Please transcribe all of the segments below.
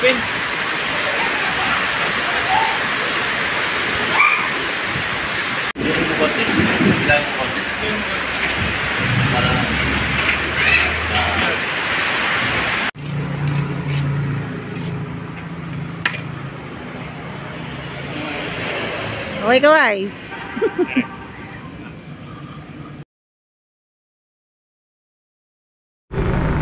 open. Okay, kaway.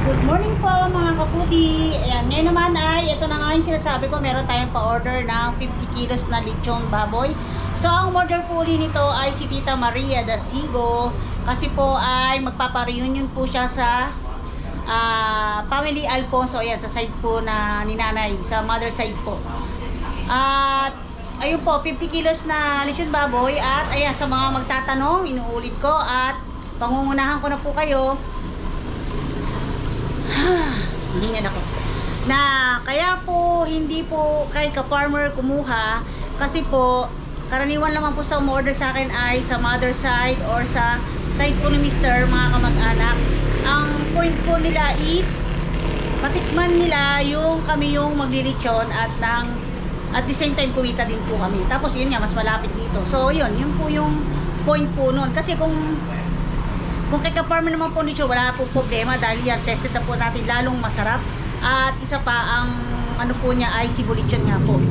Good morning po mga kaputi. Ayan, ngayon naman ay ito na nga yung sinasabi ko, meron tayong pa-order ng 50 kilos na lechon baboy. So ang order po rin nito ay si Tita Maria Dasigo, kasi po ay magpapa-reunion po siya sa family Alfonso. Ayan, sa side po na ni nanay, sa mother side po. At ayun po, 50 kilos na lechon baboy. At ayan, sa mga magtatanong, inuulit ko at pangungunahan ko na po kayo. Hingan ako. Na kaya po hindi po kay ka-farmer kumuha, kasi po karaniwan naman po sa umorder sa akin ay sa mother side or sa side po ni Mr. mga kamag-anak. Ang point po nila is patikman nila yung kami yung maglilitsyon at the same time kumita din po kami. Tapos yun nga, mas malapit dito. So yun po yung point po nun. Kasi kung kay ka-farmer naman po nito, wala po problema dahil yan, tested na po natin, lalong masarap. At isa pa, ang ano po niya ay sibulichon nga po.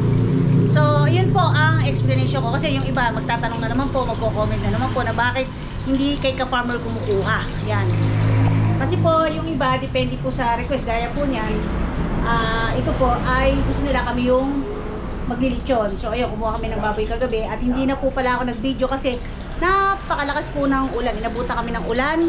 So yun po ang explanation ko. Kasi yung iba magtatanong na naman po, magko-comment na naman po na bakit hindi kay ka-farmer kumukuha. Yan. Kasi po yung iba, depende po sa request. Gaya po niyan, ito po ay gusto nila kami yung maglilitsyon. So ayun, kumuha kami ng baboy kagabi at hindi na po pala ako nag-video kasi napakalakas po ng ulan. Inabutan kami ng ulan.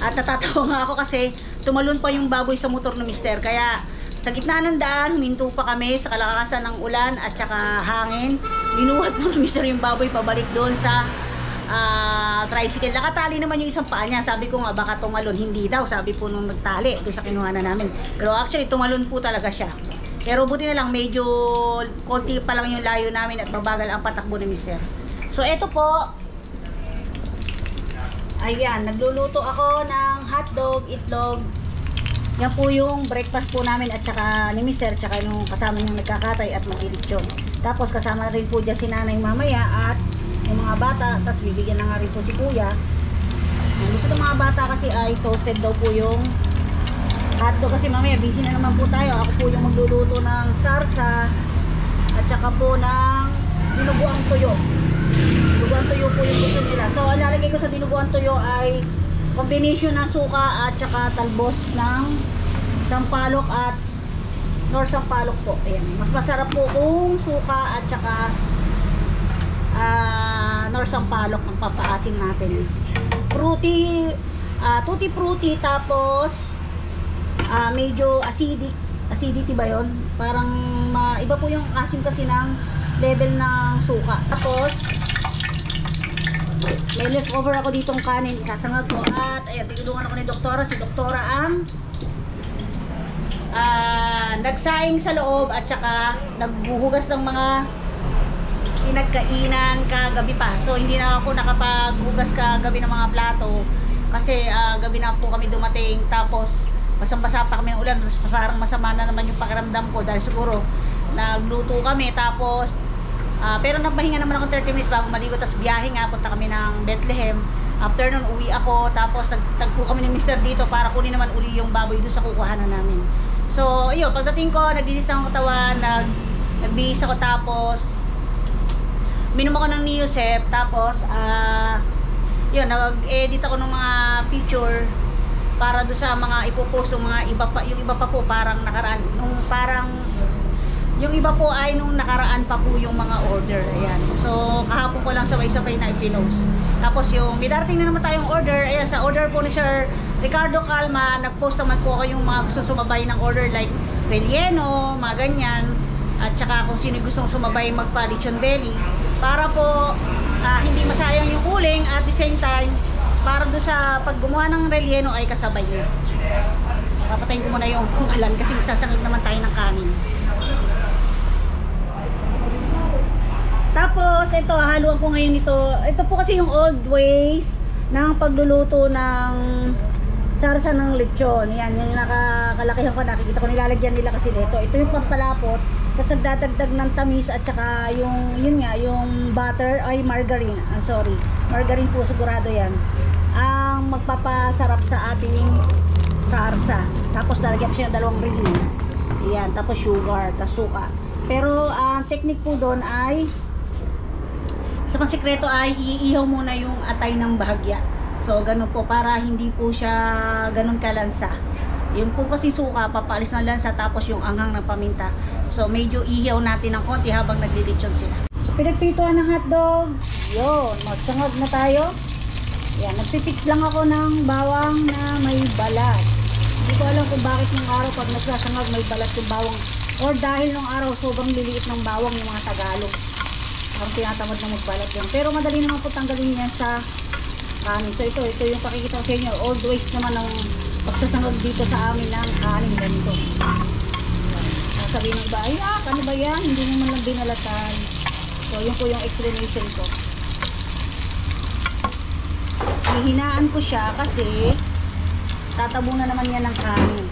At natatawa nga ako kasi tumalon pa yung baboy sa motor ng mister. Kaya sa gitna ng daan, huminto pa kami sa kalakasan ng ulan at saka hangin. Binuhat ng mister yung baboy pabalik doon sa tricycle. Nakatali naman yung isang paa niya. Sabi ko nga baka tumalon. Hindi daw, sabi po nung nagtali doon sa kinuha na namin. Pero actually tumalon po talaga siya. Pero buti na lang, medyo konti pa lang yung layo namin at mabagal ang patakbo ni mister. So eto po, ayan, nagluluto ako ng hotdog, itlog. Yan po yung breakfast po namin at saka ni mister, tsaka yung kasama niyang nagkakatay at maglilitsyon. Tapos kasama rin po dyan si nanay mamaya at yung mga bata. Tapos bibigyan na nga rin po si kuya. Gusto ng mga bata kasi ay toasted daw po yung hotdog, kasi mamaya busy na naman po tayo. Ako po yung magluluto ng sarsa at saka po ng dinuguang tuyo. Dinuguan tuyo po yung gusto nila. So, ang lalagay ko sa dinuguan tuyo ay combination ng suka at saka talbos ng sampalok at nor sampalok po. Ayan. Mas masarap po kung suka at saka nor sampalok ang papaasin natin. Fruity, tutti frutti, tapos medyo acidity ba yun? Parang iba po yung asim kasi ng level ng suka. Tapos may leftover ako ditong kanin, isasangag ko. At ayan, tinulungan ako ni Doktora. Si Doktora ang nagsaing sa loob at saka nagbuhugas ng mga pinagkainan kagabi pa. So hindi na ako nakapaghugas kagabi ng mga plato kasi gabi na po kami dumating. Tapos basang-basa pa kami ng ulan. Parang masama na naman yung pakiramdam ko dahil siguro nagluto kami. Tapos pero nagpahinga naman ako 30 minutes bago maligo. Tapos biyahe nga, punta kami ng Bethlehem. After nun, uwi ako. Tapos nagtagpo kami ng mister dito para kunin naman uli yung baboy doon sa kukuhanan namin. So ayun, pagdating ko, naglinis ng katawan, nagbihis ako. Tapos minom ako ng Neosep. Tapos yun, nag-edit ako ng mga picture para doon sa mga ipopost ng mga iba pa. Yung iba pa po parang nakaraan, yung iba po ay nung nakaraan pa po yung mga order. Ayan. So kahapon ko lang sabay-sabay na ipinost. Tapos yung may darating na naman tayong order. Ayan, sa order po ni Sir Ricardo Calma, nagpost naman po ako yung mga gusto sumabay ng order like relleno, mga ganyan. At saka kung sino gustong sumabay magpa-lechon belly para po hindi masayang yung uling at the same time para doon sa pag gumawa ng relleno ay kasabay nyo. Papatayin ko muna yung kungalan kasi magsasangag naman tayo ng kanin. Tapos ito, haluan ko ngayon ito. Ito po kasi yung old ways ng pagluluto ng sarsa ng lechon. Yan, yung nakakalakihan ko, nakikita ko nilalagyan nila kasi dito. Ito yung pampalapot, tapos nagdadagdag ng tamis at saka yung, yun nga, yung butter, ay margarine, sorry, margarine po sigurado yan, ang magpapasarap sa ating sarsa. Tapos lalagyan ko siya ng 2 rino. Yan, tapos sugar, tapos suka. Pero ang technique po doon ay, sa pang-sikreto ay iihaw muna yung atay ng bahagya. So ganun po, para hindi po siya ganun kalansa. Yung po kasi suka, papalis ng lansa, tapos yung anghang ng paminta. So medyo ihihaw natin ng konti habang naglilitsyon sila. So pinagprituan ng hotdog. Yun, magsangag na tayo. Yan, nagpipik lang ako ng bawang na may balat. Hindi ko alam kung bakit yung araw pag nagsasangag may balat yung bawang. Or dahil nung araw sobrang liliit ng bawang yung mga Tagalog. Ang tinatamad na magbalat yan. Pero madali naman po tanggalin yan sa kanin. So ito yung pakikita ko sa inyo. Old ways naman ng pagsasangag dito sa amin ng kanin. Ganito. Sabihin ng iba, ay ano ba yan? Hindi naman lang binalatan. So yun po yung explanation ko. Hihinaan ko siya kasi tatabunan naman yan ng kanin.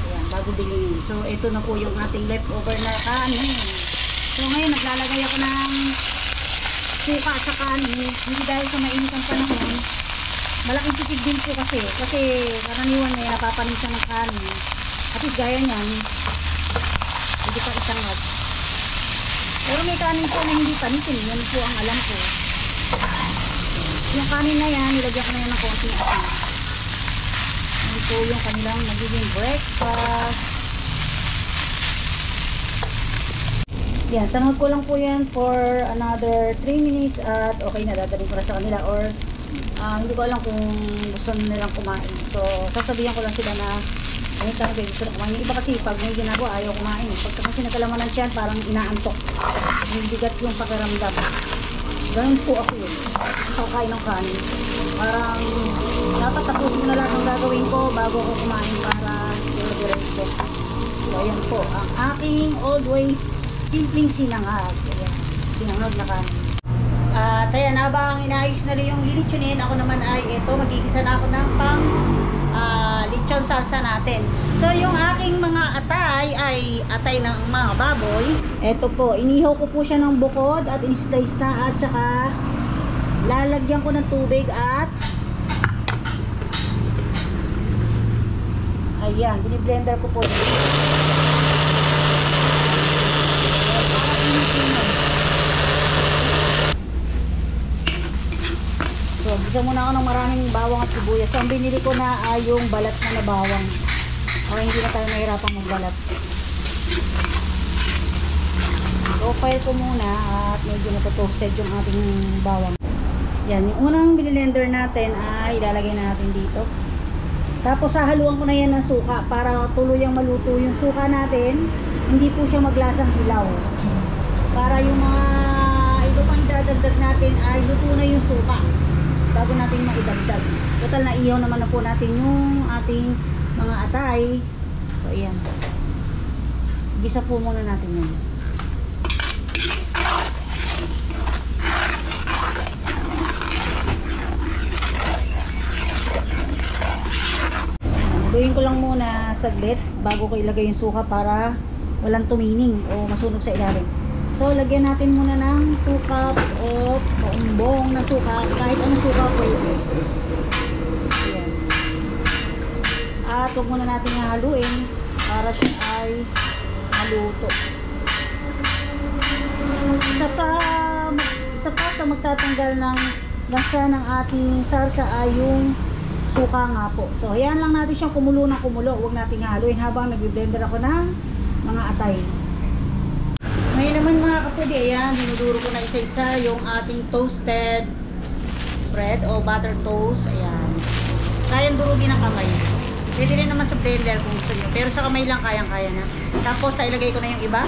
Ayan, bago bilhin. So ito na po yung ating leftover na kanin. So ngayon naglalagay ako ng suka sa kanin. Hindi dahil sa mainit ang panahon. Malaking tipid din po kasi karaniwan na napapanin siya ng kanin. At least gaya niyan, hindi pa isangag. Pero may kanin po na hindi panitin. Yan po ang alam ko. Yung kanin na yan, nilagyan ko na yan ng konting asin. Yan po yung kanilang magiging breakfast. Yan, sangag ko lang po yan for another 3 minutes at okay na, dadalhin ko na sa kanila or hindi ko alam kung gusto nilang kumain. So, sasabihan ko lang sila na anytime kayo gusto na kumain. Yung iba kasi pag may ginagawa, ayaw kumain. Pagka kasi nagkalaman ng tiyan, parang inaantok. Yung bigat yung pagkaramdam. Ganun po ako yun. Gusto ko kain ng kanin. Parang dapat tapusin na lahat ng gagawin ko bago ko kumain para diretso. So, ayan po. Ang aking always simpleng sinangag. Ayan. Sinangag na kanin. At ayan, habang inaayos na rin yung lilitsunin, ako naman ay ito, magigisa na ako ng pang lechon salsa natin. So yung aking mga atay ay atay ng mga baboy. Ito po, inihaw ko po siya ng bukod at in-slice na at saka lalagyan ko ng tubig at ayan, biniblender ko po. So, gisa muna ako ng maraming bawang at sibuyas. So, ang binili ko na ay yung balat na bawang. Okay, hindi na tayo mahirapang magbalat. So, file ko muna at medyo natotoasted yung ating bawang. Yan, yung unang binilender natin ay ilalagay na natin dito. Tapos, sahaluan ko na yan ng suka para tuluyang maluto yung suka natin. Hindi po siya maglasang hilaw. Para yung mga ito pang idadagdag natin ay luto na yung suka bago natin maidagdag. Total na iyaw naman na po natin yung ating mga atay. So ayan, gisa po muna natin yan. Lutuin ko lang muna saglit bago ko ilagay yung suka para walang tumining o masunog sa ilalim. So, lagyan natin muna ng 2 cups of buong na suka. Kahit anong suka pwede. Ayan. At huwag muna natin haluin para siya ay maluto. Isa pa sa magtatanggal ng lasa ng ating sarsa ay yung suka nga po. So, ayan lang natin siyang kumulo ng kumulo. Huwag natin haluin habang nag-blender ako ng mga atay. Ngayon naman mga kapudi, ayan, dinuduro ko na isa-isa yung ating toasted bread o butter toast. Ayan. Kayang durugin ng kamay. Pwede rin naman sa blender kung gusto nyo. Pero sa kamay lang kayang-kaya na. Tapos, ilagay ko na yung iba.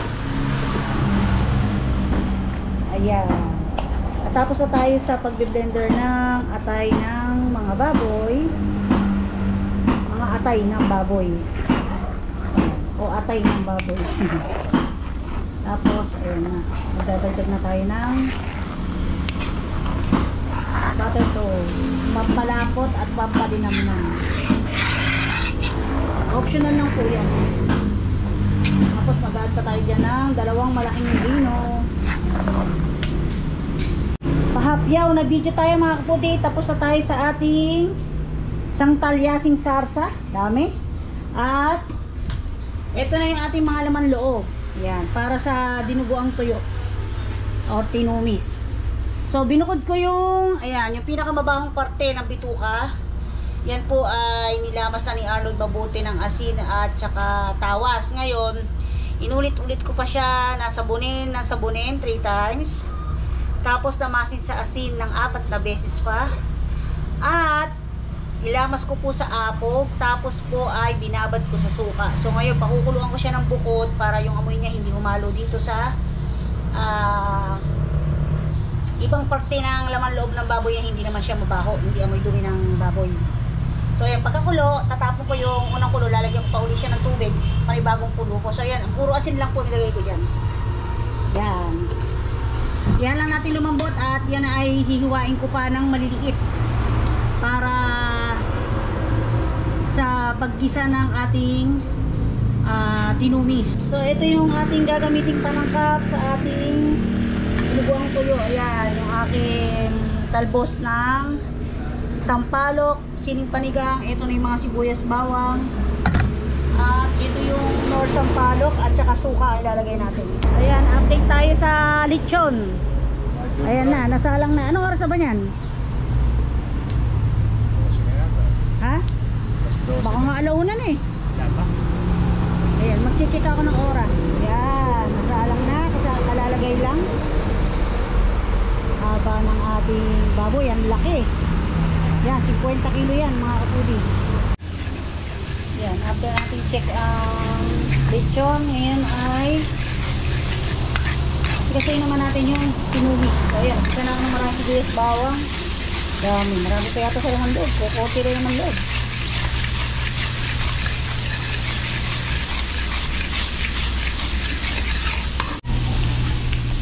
Ayan. At tapos na tayo sa pag-blender ng atay ng mga baboy. Mga atay ng baboy. O atay ng baboy. Tapos, ayun na. Magdadagdag na tayo ng butter toast. pampalapot at pampalinamnam. Optional lang po yan. Tapos mag-add pa tayo dyan ng 2 malaking vino. Pahapyaw na video tayo mga kaputi. Tapos na tayo sa ating isang talyasing sarsa. Dami. At ito na yung ating mga laman loob. Yan, para sa dinuguang tuyo or tinumis. So binukod ko yung, ayan, yung pinakamabahong parte ng bituka. Yan po ay nilamas na ni Arnold mabuti ng asin at saka tawas. Ngayon, inulit-ulit ko pa siya, nasabunin 3 times. Tapos namasin sa asin ng 4 na beses pa. At ilamas ko po sa apog, tapos po ay binabad ko sa suka. So ngayon pakukuluan ko siya ng bukod para yung amoy niya hindi humalo dito sa ibang parte ng laman loob ng baboy na hindi naman siya mabaho, hindi amoy dumi ng baboy. So yan, pagkakulo, tatapon ko yung unang kulo, lalagyan ko pa uli siya ng tubig, panibagong kulo ko. So yan, puro asin lang po nilagay ko dyan. Yan. Yan lang natin lumambot at yan ay hihiwain ko pa ng maliliit para sa paggisa ng ating tinumis. So ito yung ating gagamiting panangkap sa ating dinuguang tuyo. Ayan, yung aking talbos ng sampalok, sining panigang. Ito na yung mga sibuyas, bawang. At ito yung nor sampalok at saka suka ilalagay natin. Ayan, update tayo sa lechon. Ayan na, nasalang na. Anong oras na ba yan? Ha? Baka nga alauna na eh. Ayan, mag-check ako ng oras. Ayan, nasalang na kasi kalalagay lang. Haba ng ating baboy, yan laki. Yan, 50 kilo yan mga kapudi. Yan, after natin check ang lechon, ngayon ay kasi naman natin yung tinumis. So ayan, kasi na ako ng maraming sibuyas, bawang. Dami, marami pa yata sa laman loob. Kukunti rin naman loob.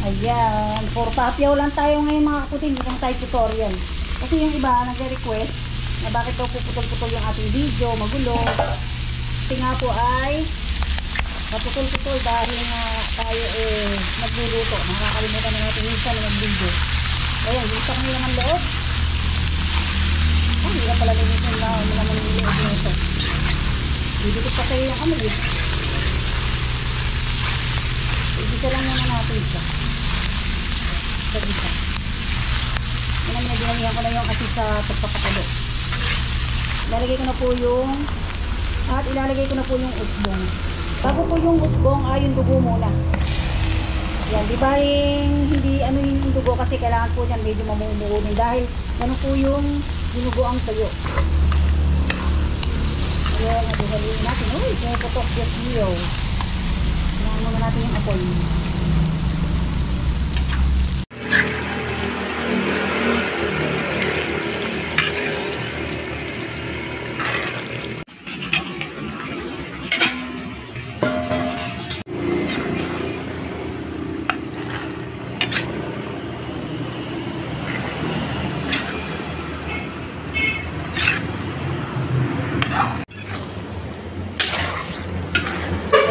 Ayan, for papyaw lang tayo ngayon mga kaputi, hindi lang tayo tutorial. Kasi yung iba nagre-request na bakit daw puputol-putol yung ating video, magulo. Kasi nga po ay maputol-putol dahil nga tayo nagluluto. Nakakalimutan na natin minsan na mag-video. Ayan, gusto ko nila naman loob. Hindi ka pala linisin na naman niloob nito. Bibigit pa kayo yung amoy. Ibigay lang naman natin siya. Isa. Yan naman, ginamihan ko na yung asin sa pagpapakulo. Ilalagay ko na po yung ilalagay ko na po yung usbong. Bago po yung usbong ay yung dugo muna. Yan, di ba hindi ano yung dugo kasi kailangan po yan medyo mamumunin dahil ano po yung dinugo ang tuyo. Ayan, naduhalin natin. Uy, pumuputok yung tuyo. Kailangan muna natin yung apoy.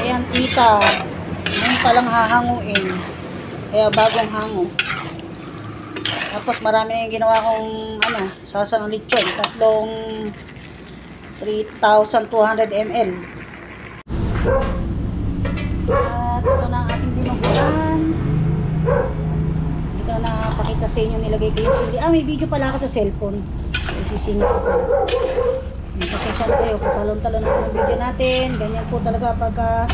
Ayan, tita. Ngayon palang hahanguin. Kaya bagong hango. Tapos marami na yung ginawa kong salsa ng lechon. Tatlong 3,200 ml. At ito na ang ating dinuguan. Hindi ko na nakapakita sa inyo. Nilagay ko yung sili. May video pala ako sa cellphone. Isisingit ko pala. Pasensya na kayo, talon-talon na ang video natin. Ganyan po talaga pagka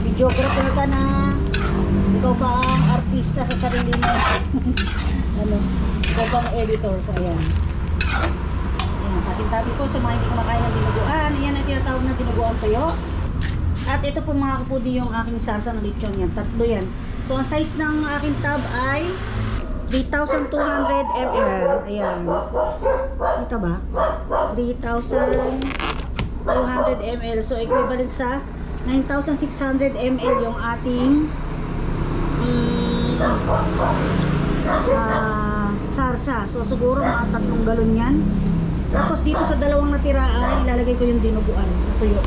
videographer ka na ikaw pa ang artista sa sarili mo. Ikaw pa ang editor. So ayan, pasintabi ko sa mga hindi kumakain ng dinuguan. Ayan ang tinatawag na dinuguan tuyo. At ito po mga kapudi yung aking salsa ng lechon yan. 3 yan. So ang size ng aking tab ay 3,200 ml. Ayan. Ito ba? 3,200 ml. So equivalent sa 9,600 ml yung ating sarsa. So siguro mga 3 galon yan. Tapos dito sa dalawang natira ay ilalagay ko yung dinuguan na tuyo.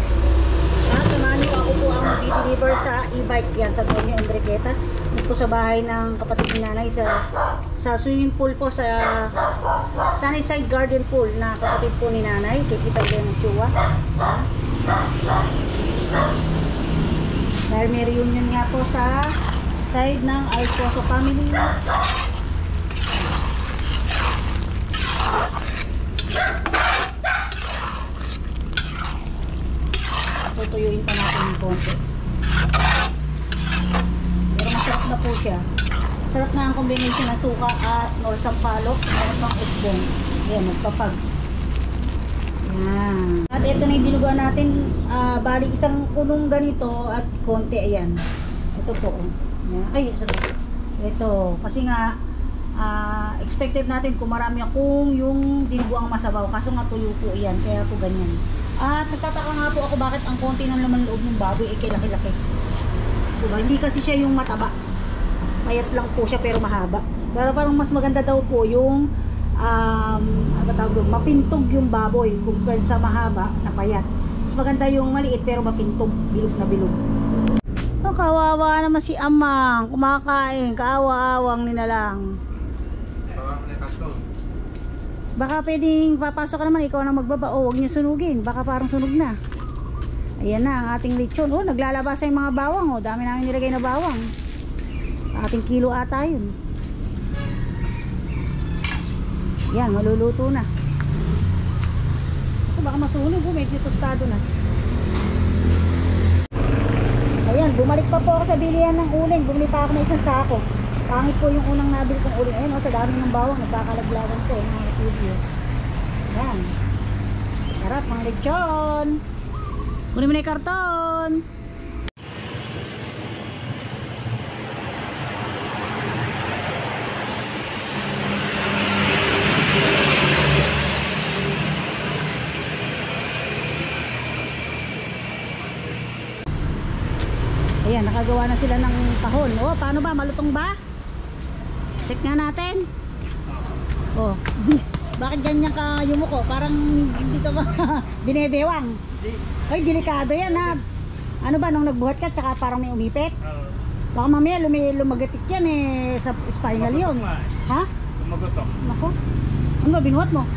At samahan niyo ako po ang mag-deliver sa e-bike yan sa Doña Enriqueta. Dito sa bahay ng kapatid ni nanay sa swimming pool po sa Sunnyside Garden Pool na kapatid po ni nanay. Kikita ko yung tsuwa. Dahil may reunion nga po sa side ng Alfonso family. Tutuyuin pa natin yung konti. Pero masarap na po siya. Sarap na ang combination ng suka at nor sampalok. Meron pang usbong. Ayan, magpapag. Ayan. At ito na yung dinuguan natin. Bali isang kulong ganito at konti. Ayan. Ito po. Ayan. Ay, sarap. Ito. Kasi nga, expected natin kung marami akong yung dinuguang masabaw. Kaso nga tuyo po yan. Kaya po ganyan. At nagtataka nga po ako bakit ang konti ng laman loob ng baboy ay kilaki-laki. Diba? Hindi kasi siya yung mataba. Payat lang po siya pero mahaba. Pero parang mas maganda daw po yung mapintog yung baboy compared sa mahaba na payat. Mas maganda yung maliit pero mapintog, bilog na bilog. Oh, kawawa naman si Amang, kumakain, kaawa-awang ninalang. Baka pwedeng papasok ka naman, ikaw na magbaba. O, huwag niyo sunugin, baka parang sunog na. Ayan na ang ating lechon. Oh, naglalabas yung mga bawang. Oh, dami namin nilagay na bawang. Ating kilo ata yun. Yan, maluluto na. Ito, baka masunog. Oh, medyo tostado na. Ayan, bumalik pa po ako sa bilihan ng uling. Bumili pa ako na isang sako. Pangit po yung unang nabili kong uling. Ayun, sa dami ng bawang, nagkakalaglagan po mga video. Ayan. Sarap, mga lechon. Kunin mo na yung karton. Ayan, nakagawa na sila ng kahon. Oh, paano ba? Malutong ba? Check nga natin. Oh, bakit ganyan ka yumuko? Parang sito ba? Binebewang. Ay, delikado yan ha. Ano ba, nung nagbuhat ka, tsaka parang may umipit? Baka mamaya lumagatik yan eh, sa spinal yun. Ha? Lumagotok. Nako. Ano, binuhat mo?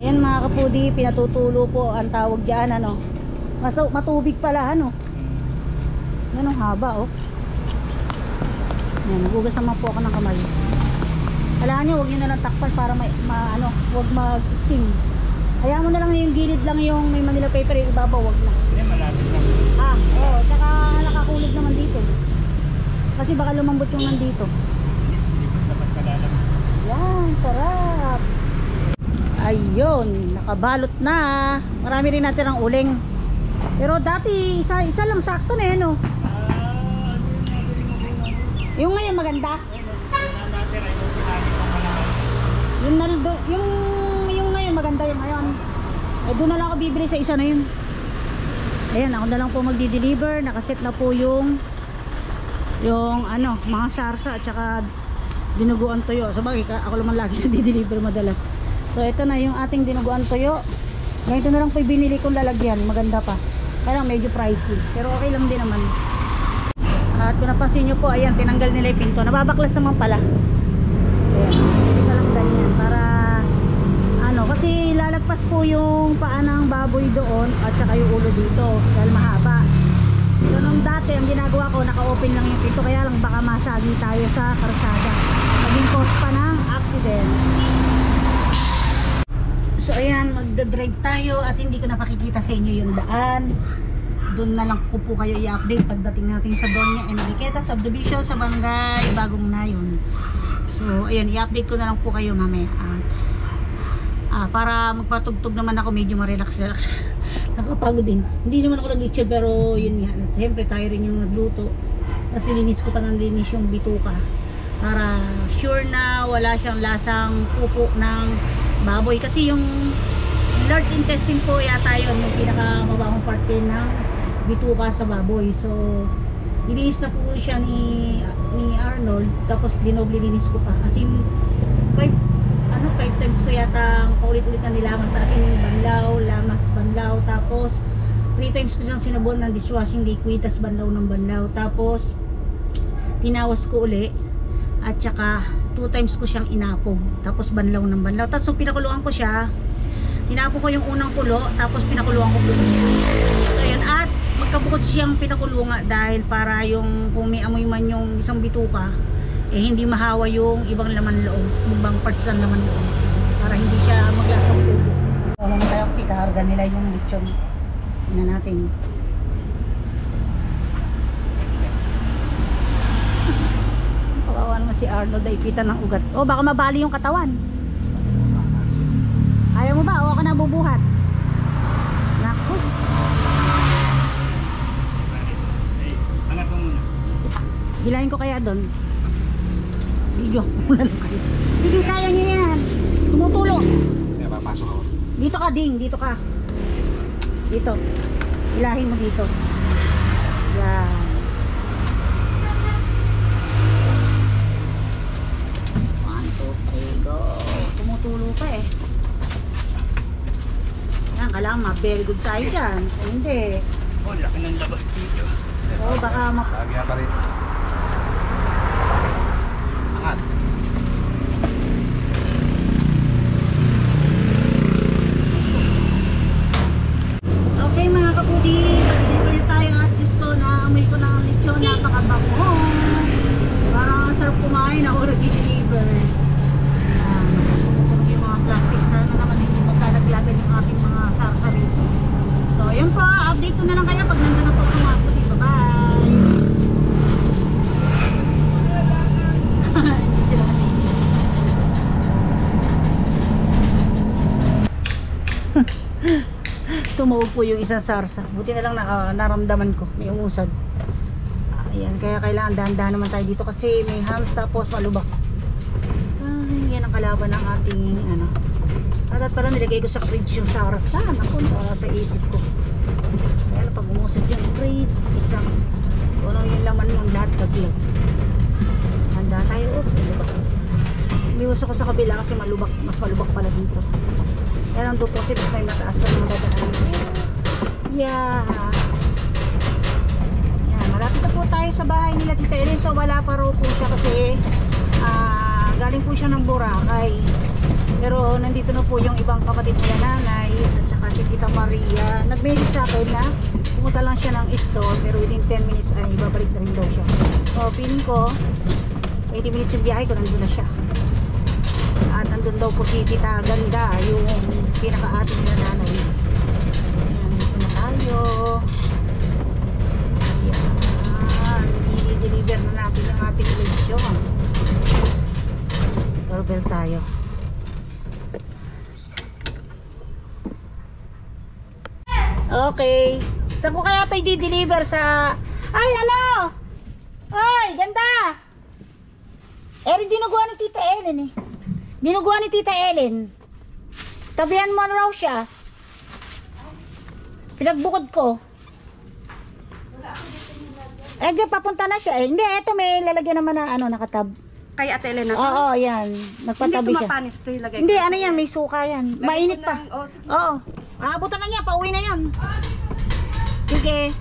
Ayan mga kapudi, pinatutulo po ang tawag dyan, ano. Matubig pala, ano. Ganong haba, oh. Yan, nagugas naman po ako ng kamay. Kailangan nyo, huwag nyo na lang takpan para huwag mag-steam. Hayaan mo na lang yung gilid lang yung may Manila paper, yung ibabaw, huwag na. Hindi, malapit lang. Oo, tsaka nakakulog naman dito. Kasi baka lumambot yung nandito. Hindi basta-basta lalang. Yan, sarap. Ayun, nakabalot na. Marami rin natin ang uling. Pero dati, isa lang sakto na yun, oh. Yung ngayon maganda. Yung ngayon maganda yung ngayon. Eh doon na lang ako bibili sa isa na yun. Ayan, ako na lang po magdi-deliver. Nakaset na po yung mga sarsa at saka dinuguan toyo. So bagay, ako naman lagi nagdi-deliver madalas. So ito na yung ating dinuguan toyo. Ganito na lang po binili kong lalagyan. Maganda pa. Kaya medyo pricey. Pero okay lang din naman. At kung napansin nyo po, ayan, tinanggal nila yung pinto. Nababaklas naman pala. Ayan, ito lang ganyan. Para, kasi lalagpas po yung paa ng baboy doon at saka yung ulo dito. Dahil mahaba. So nung dati, ang ginagawa ko, naka-open lang yung pinto. Kaya lang baka masagi tayo sa karsada. Maging cause pa ng accident. So ayan, magdadrive tayo at hindi ko napakikita sa inyo yung daan. Doon na lang ko po kayo i-update pagdating natin sa Doña Enriqueta Subdivision sa Barangay Bagong Nayon. So ayan, i-update ko na lang po kayo mamaya. Para magpatugtog naman ako, medyo ma-relax. Nakapagod din. Hindi naman ako nag-lecture pero yun nga. Siyempre tayo rin yung nagluto. Tapos nilinis ko pa ng linis yung bituka. Para sure na wala siyang lasang pupo ng baboy. Kasi yung large intestine po yata yun yung pinakamabangong parte ng bituka sa baboy. So nilinis na po siya ni Arnold. Tapos dinoble linis ko pa. Kasi ano, 5 times ko yata paulit-ulit na nilamas sa akin yung banlaw, lamas banlaw, tapos 3 times ko siyang sinabon ng dishwashing liquid, tas banlaw ng banlaw, tapos tinawas ko uli, at saka 2 times ko siyang inapog, tapos banlaw ng banlaw. Tapos so, pinakuluan ko siya, tinapon ko yung unang kulo, tapos pinakuluan ko po. So yun, at magkabukod siyang pinakulo nga dahil para yung kung may amoy man yung isang bituka, eh hindi mahawa yung ibang laman loob, ibang parts ng laman loob, para hindi siya maglasang tubo. Wala na tayo kasi kaharga nila yung lechon. Tingnan natin. Kawawa naman si Arnold, ipitan ng ugat. Oh, baka mabali yung katawan. Ayaw mo ba? O ako na bubuhat? Naku. Angat mo muna. Hilahin ko kaya doon. Video muna lang kayo. Sige, kaya niya yan. Tumutulong. Kaya papasok ako. Dito ka, Ding. Dito ka. Dito. Hilahin mo dito. Yan. One, two, three, go. Tumutulo pa eh. Yan, kailangan ma-very good tayo dyan. Kung hindi. Oh, laki ng labas dito. Oo, baka Lagi pa rin. Angat. Okay mga kapudi, deliver tayo at gusto na amoy ko ng lechon, napakabango. Parang ang sarap kumain ako nag-deliver. Yung mga plastic na naman hindi magkalaglagan yung aking mga sarsa rito. So yun po, update ko na lang kayo pag nandun na po mga kapudi. Bye-bye! Hindi sila matigil. Tumawag po yung isang sarsa. Buti na lang naramdaman ko. May umusad. Ayan, kaya kailangan dahan-dahan naman tayo dito kasi may hams tapos malubak. Yan ang kalaban ng ating ano. At pala nilagay ko sa fridge yung sarsa. Naku, sa isip ko. Kaya pag umusad yung fridge, isang ano yung laman ng lahat kaglag. Handa tayo. Malubak. Umiwas ako sa kabila kasi malubak. Mas malubak pala dito. Kaya lang doon po kasi may mataas ka mga dadaan. Yeah. Yan, malapit na po tayo sa bahay nila Tita Ellen. So wala pa raw po siya kasi galing po siya ng Boracay. Pero nandito na po yung ibang kapatid nila nanay at saka si Tita Maria. Nag-message sa akin na pumunta lang siya ng store pero within 10 minutes ay babalik na rin daw siya. So feeling ko 80 minutes yung biyahe ko, nandun na siya. At nandun daw po si Tita Ganda, yung pinaka-ating na nanay. Ayan, dito na tayo. Ayan, i-deliver na natin yung ating lechon. Doorbell tayo. Okay. Saan ko kaya ito i-deliver sa... Ay, ano? Ay, Ganda! Dinuguan ni Tita Ellen eh. Dinuguan ni Tita Ellen. Tabihan mo raw siya. Pinagbukod ko. Papunta na siya eh. Hindi, eto may lalagyan naman na ano, nakatab. Kay Ate Elena. Oo, yan. Nagpatabi Hindi siya. tumapanis to ilagay. Hindi, ano yan, may suka yan. Mainit pa. Oh, sige. Oo. Aabutan na niya, pauwi na yan. Sige.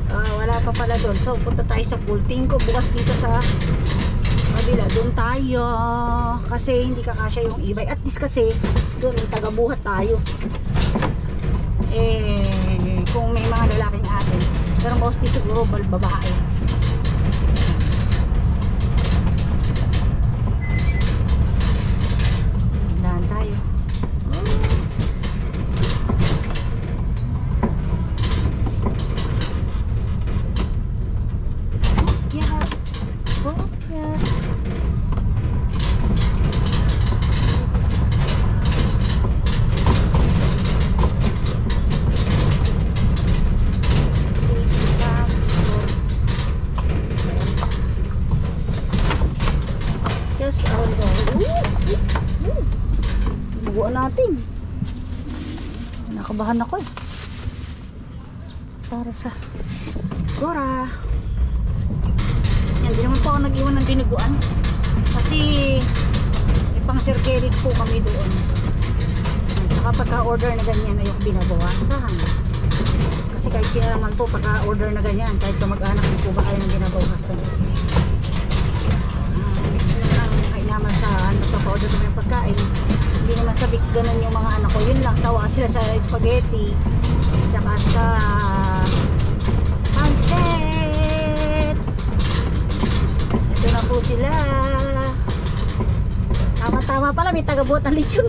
Wala pa pala doon. So, punta tayo sa pool. Tingin ko bukas dito sa kabila. Doon tayo. Kasi hindi kakasya yung e-bike. At least kasi doon may tagabuhat tayo. Kung may mga lalaking atin. Pero mostly siguro babae. Dahan tayo. Binuguan natin. Nakabahan ako eh. Para sa Gora. Yan, di naman po ako nag-iwan ng binuguan. Kasi pang circuit po kami doon. Saka pagka-order na ganyan, ayoko binabawasan. Kasi kahit siya naman po, pagka-order na ganyan, kahit kamag-anak mo po ba kayo ng binabawasan. Kaya naman sa ano, pagka-order naman yung pagkain, hindi naman sabik ganun yung mga anak ko. Yun lang, sawa sila sa spaghetti, tsaka sa pancit. Ito na po sila. Tama-tama pala, may tagabuot ng lechon.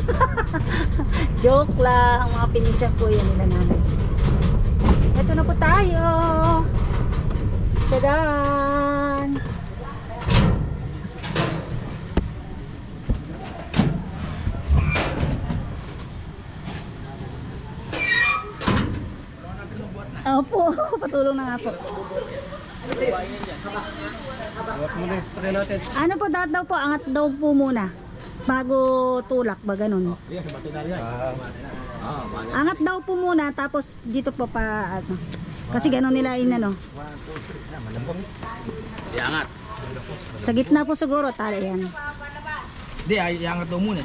Joke lang, mga pinisan po yan nila namin. Ito na po tayo. Tadan! Opo, patulong na nga po. Huwag muna yung sasakyan natin. Ano po daw po, angat daw po muna. Bago tulak ba ganun? Iya, sa bati na rin. Angat daw po muna tapos dito po pa ano. Kasi ganun nila inano. Malambang. Iangat. Sa gitna po siguro tali yan. Hindi, iangat daw muna.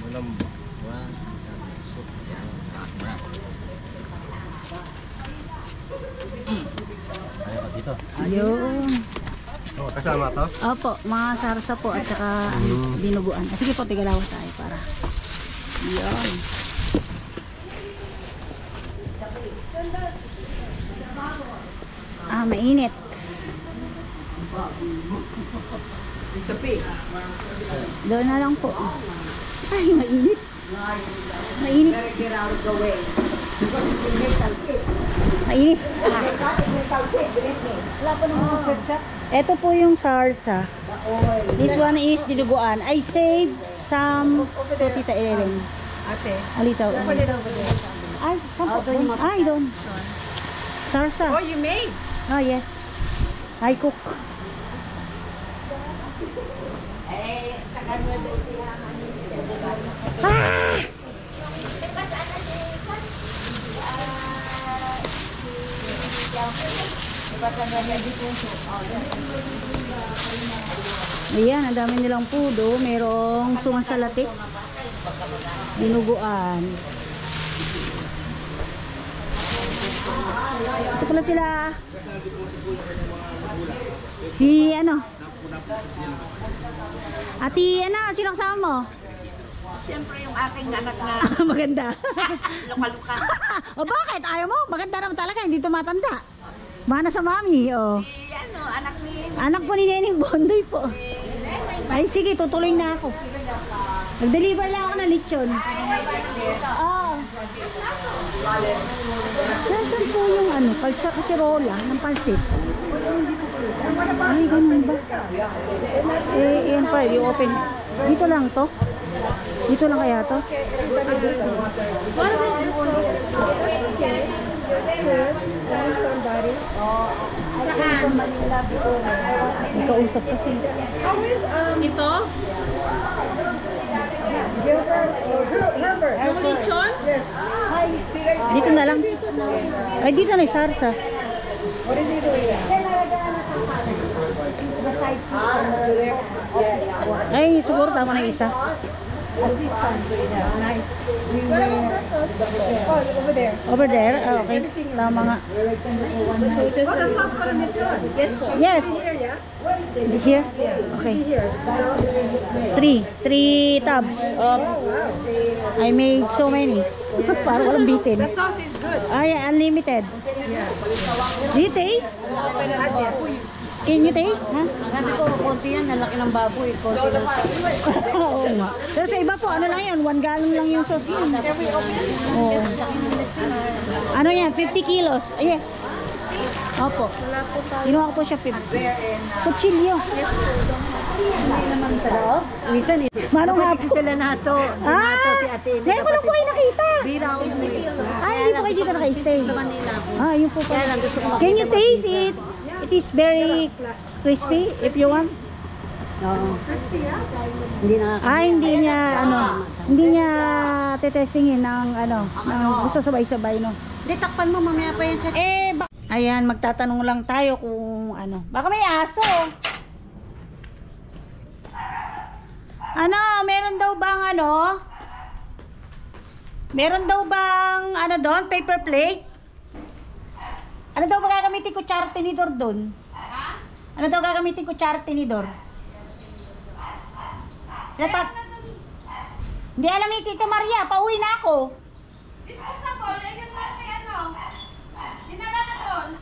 Malambang. Ayaw ka dito. Ayun. Oh, kasama to? Opo, mga sarsa po at saka dinuguan. Sige po, tigalawa tayo para. Yun. Mainit. Doon na lang po. Ay, mainit. Mainit. Mainit. Wala pa naman set. Ito po yung sarsa. This one is dinuguan. I saved some to Tita Ellen. Ate. Alita. Ay, ay, doon. Sarsa. Oh, you made? Oh, yes. I cook. Ah! Ayan, ang dami nilang pudo. Merong sumasalati. Dinuguan. Ito pala sila. Si ano? Ati, ano? Sino kasama mo? Siyempre yung aking anak na Maganda. luka-luka. O bakit? Ayaw mo? Maganda naman talaga. Hindi tumatanda. Mana sa mami. O. Si ano, anak ni Anak po ni Neneng Bondoy po. Ay sige, tutuloy na ako. Nag-deliver lang ako ng lechon. Oo. Nasaan po yung ano, palsa kasirola ng pansit? Ay, ganun ba? Yan pa, i-open. Dito lang to? Dito lang kaya to? May kausap kasi. ito. Yung lechon? Dito na lang. Ay, dito na yung sarsa. Ay, siguro tama na yung isa. Over there? Ah, okay. Tama nga. Yes. Here? Okay. Three tubs of I made so many. Para walang bitin. The sauce is good. Ay, unlimited. Do you taste? Can you taste? Ha? Sabi ko, konti yan, nalaki ng baboy. Konti lang. Oo nga. Pero sa iba po, ano lang yun? 1 gallon lang yung sauce yun. Oo. Ano yan? 50 kilos. Ah, yes. Opo. Ginawa ko po siya 50. Kutsilyo. Yes po. Hindi naman sa loob. Minsan eh. Manong hapo. Sila na to. Ah! Si ate. Ngayon ko lang po kayo nakita. Bira ako Ay, hindi po kayo dito naka-stay. sa Manila. Ah, yun po po. Kaya lang gusto ko Can you taste it? It is very crispy if you want. Oo. Hindi na. Hindi niya hindi niya tetestingin ng ng gusto sabay-sabay no. Hindi, takpan mo, mamaya pa yan. Ayan, magtatanong lang tayo kung baka may aso. Ano, meron daw bang ano? Meron daw bang ano doon, paper plate? Ano daw ba gagamitin kutsara tinidor doon? Ha? Ano daw gagamitin kutsara tinidor? Hindi alam ni Tita Maria, pauwi na ako.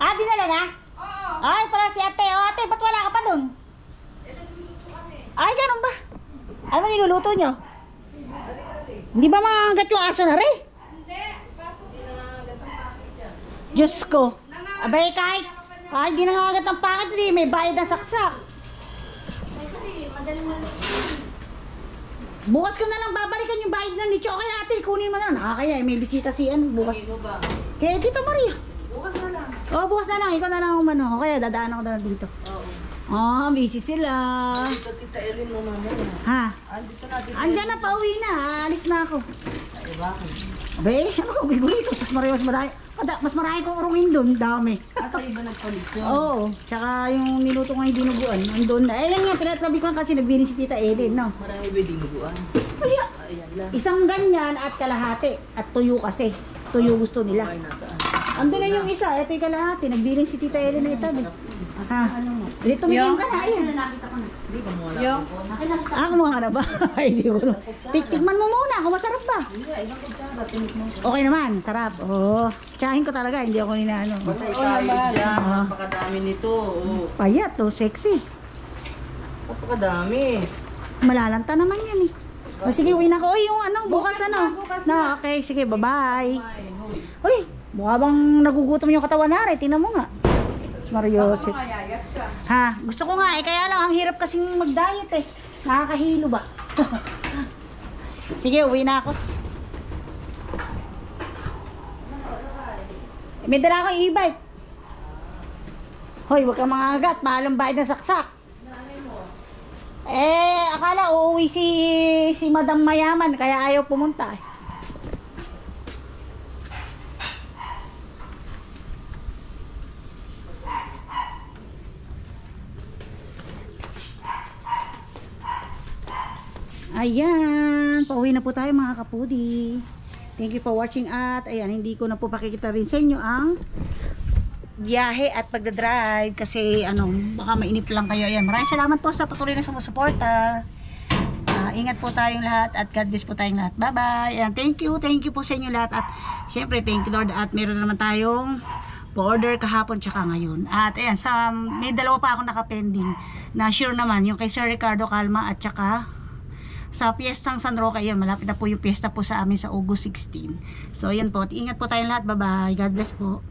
Ah, dinala na? Oo. Ay, pala si ate. O ate, ba't wala ka pa doon? Ay, ganun ba? Ano ba niluluto nyo? Hindi ba mangangagat yung aso na rin? Hindi. Diyos ko. Abay, kahit di nangangagat ang pakit rin, may bayad ng saksak. Bukas ko na lang babalikan yung bayad ng nicho. Kaya ate, kunin mo na. Nakakaya, may bisita si ano bukas. Kaya Tita Maria. Bukas na lang. Oh, bukas na lang. Ikaw na lang umano. Kaya dadaan ako na dito. Oo. Oh, busy sila. Dito Tita Erin mo mamaya. Ha? Andito na dito. Andyan na, pauwi na. Alis na ako. Ay, bakit? Abe, ano ka gigulito? Mas marami. Mas marami kong urungin doon. Dami. Asa iba nagkoleksyon? Oo. Tsaka yung niluto ko yung dinuguan. Andun na. Yan nga, pinatabi ko kasi nagbili si Tita Ellen, no? Marami ba dinuguan? Kaya, Ayan lang. isang ganyan at kalahati. At tuyo kasi. Tuyo gusto nila. Ay, nasaan? Andun na yung isa. Ito yung kalahati. Nagbiling si Tita Ellen na itabi. Ha? Dito tumingin ka na. Ayan. Hindi ka mo wala. Yung? Ah, kumuha ka na ba? Ay, hindi ko na. Tikman mo muna kung masarap ba. Hindi, ibang kutsara. Tinik mo. Okay naman, sarap. Oo. Tsahin ko talaga, hindi ako ninaano. Patay tayo dyan. Napakadami nito. Oh. Payat, oh, sexy. Napakadami. Malalanta naman yan eh. O sige, uwi na ako. Uy, yung ano, bukas ano. No, okay, sige, bye-bye. Uy, mukha bang nagugutom yung katawan na rin. Tingnan mo nga. Mario. Ha, gusto ko nga eh, kaya lang ang hirap kasing mag-diet eh. Nakakahilo ba? Sige, uwi na ako. May dala akong e-bike. Hoy, huwag kang mangagat. Mahal ang bayad ng saksak. Eh, akala uuwi si Madam Mayaman kaya ayaw pumunta eh. Ayan, pauwi na po tayo mga kapudi. Thank you for watching at ayan, hindi ko na po pakikita rin sa inyo ang biyahe at pagdadrive kasi ano, baka mainip lang kayo. Ayan, maraming salamat po sa patuloy na sumusuporta. Ingat po tayong lahat at God bless po tayong lahat. Bye bye. Ayan, thank you po sa inyo lahat at syempre thank you Lord at meron na naman tayong po-order kahapon tsaka ngayon. At ayan, may dalawa pa ako nakapending na sure naman yung kay Sir Ricardo Calma at tsaka sa Piestang San Roque. Ayan, malapit na po yung piyesta po sa amin sa August 16. So ayan po, ingat po tayong lahat. Bye bye. God bless po.